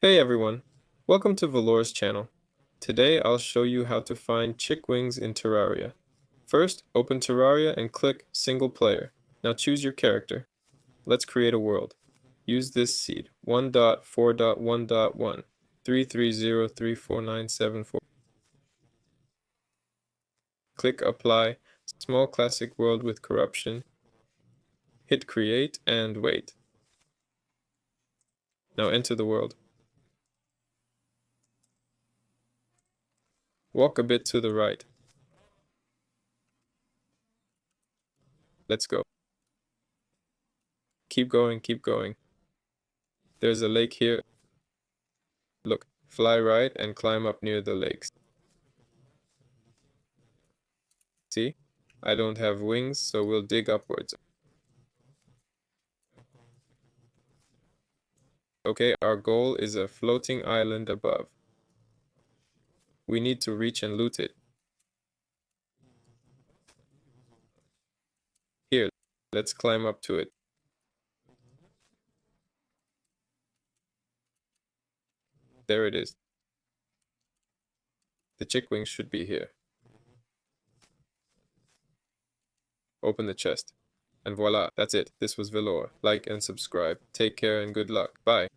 Hey everyone, welcome to Valor's channel. Today I'll show you how to find chick wings in Terraria. First, open Terraria and click Single Player. Now choose your character. Let's create a world. Use this seed 1.4.1.1 3303497. Click Apply, Small Classic World with Corruption. Hit Create and wait. Now enter the world. Walk a bit to the right. Let's go. Keep going, keep going. There's a lake here. Look, fly right and climb up near the lakes. See? I don't have wings, so we'll dig upwards. Okay, our goal is a floating island above. We need to reach and loot it. Here, let's climb up to it. There it is. The chick wings should be here. Open the chest. And voila, that's it. This was Valor. Like and subscribe. Take care and good luck. Bye.